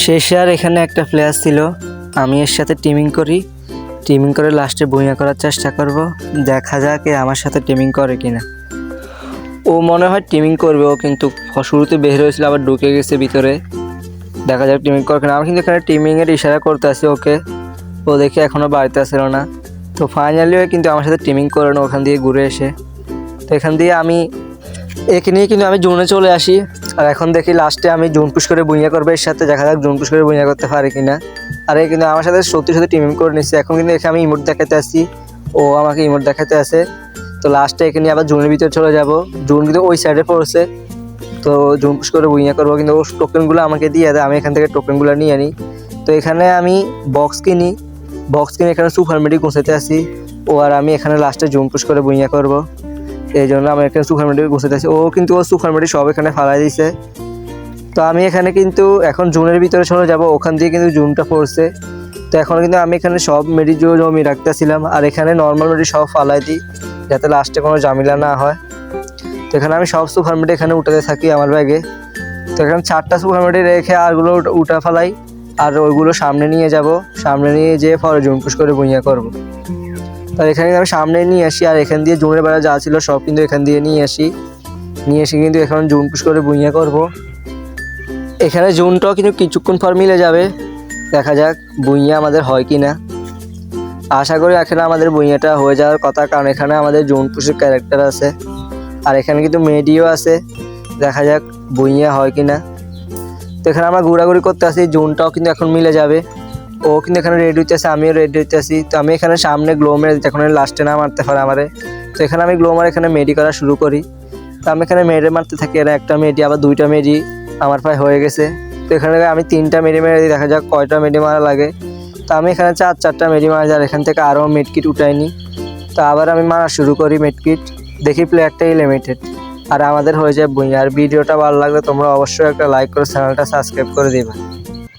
শেষে আর এখানে একটা প্লেয়ার ছিল, আমি এর সাথে টিমিং করে লাস্টে বইয়া করার চেষ্টা করব। দেখা যাক এ আমার সাথে টিমিং করে কিনা। ও মনে হয় টিমিং করবে, ও কিন্তু শুরুতে বের হয়েছিল আবার ঢুকে গেছে ভিতরে। দেখা যাক টিমিং করে কিনা। আমি কিন্তু এখানে টিমিংয়ের ইশারা করতে আসি ওকে, ও দেখে এখনও বাড়িতে আসছিল না। তো ফাইনালিও কিন্তু আমার সাথে টিমিং করে না ওখান দিয়ে ঘুরে এসে। তো এখান দিয়ে আমি একে নিয়ে কিন্তু আমি জোনে চলে আসি। আর এখন দেখি লাস্টে আমি জোন পুশ করে বুইয়া করবো এর সাথে, দেখা যাক জোন পুশ করে বুইয়া করতে পারি কিনা। আর এই কিন্তু আমার সাথে সত্যি টিমিং করে নিচ্ছে। এখন কিন্তু এখানে আমি ইমোট দেখাতে আসছি, ও আমাকে ইমোট দেখাতে আসে। তো লাস্টে এখানে আবার জোনের ভিতরে চলে যাব। জোন কিন্তু ওই সাইডে পড়ছে, তো জোন পুশ করে বুইয়া করবো। কিন্তু ও টোকেনগুলো আমাকে দিয়ে দেয়, আমি এখান থেকে টোকেনগুলো নিয়ে নিই। তো এখানে আমি বক্স কিনি এখানে সুপার মেডি গুছাতে আসি। ও আর আমি এখানে লাস্টে জোন পুশ করে বুইয়া করবো, এই জন্য আমি এখানে সুপার মেডি গুছাতে আসি। ও কিন্তু ও সুপার মেডি সব এখানে ফালাই দিয়েছে। তো আমি এখানে কিন্তু এখন জোনের ভিতরে চলে যাব, ওখান দিয়ে কিন্তু জোনটা পড়ছে। তো এখন কিন্তু আমি এখানে সব মেডি জমি রাখতেছিলাম, আর এখানে নর্মাল মেডি সব ফালাই দিই যাতে লাস্টে কোনো ঝামেলা না হয়। তো এখানে আমি সব সুপার মেডি এখানে উঠাতে থাকি আমার ব্যাগে। তো এখানে 4টা সুপার মেডি রেখে আরগুলো উঠা ফালাই, আর ওইগুলো সামনে নিয়ে যাব। সামনে নিয়ে যেয়ে পরে জোন পুশ করে বুইয়া করবো। আর এখানে আমি সামনে নিয়ে আসি, আর এখান দিয়ে জোনের বেড়া যা ছিল সব কিন্তু এখান দিয়ে নিয়ে এসে কিন্তু এখন জোন পুশ করে বুইয়া করব। এখানে জোনটাও কিন্তু কিছুক্ষণ পর মিলে যাবে, দেখা যাক বুইয়া আমাদের হয় কি না। আশা করি এখানে আমাদের বুইয়াটা হয়ে যাওয়ার কথা, কারণ এখানে আমাদের জোন পুশের ক্যারেক্টার আছে, আর এখানে কিন্তু মেডিও আছে। দেখা যাক বুইয়া হয় কি না। তো এখানে আমরা ঘোরাঘুরি করতে আসি, জোনটাও কিন্তু এখন মিলে যাবে। ও কিন্তু এখানে রেডি হইতেছে, আমিও রেডি হইতেছি। তো আমি এখানে সামনে গ্লো মেরে দিতে, এখন লাস্টে না মারতে পারে আমারে। তো এখানে আমি গ্লো মারে এখানে মেডি করা শুরু করি। তো আমি এখানে মেরে মারতে থাকি, এরা একটা মেডি আবার 2টা মেডি আমার প্রায় হয়ে গেছে। তো এখানে আমি 3টা মেডি মেরে দিই, দেখা যাক কয়টা মেডি মারা লাগে। তো আমি এখানে 4টা মেডি মারা যায়, এখান থেকে আরও মেডকিট উঠাইনি। তো আবার আমি মারা শুরু করি মেডকিট, দেখি প্লেয়ারটাই লিমিটেড, আর আমাদের হয়ে যায় বুইয়া। আর ভিডিওটা ভালো লাগলে তোমরা অবশ্যই একটা লাইক করে চ্যানেলটা সাবস্ক্রাইব করে দিবা।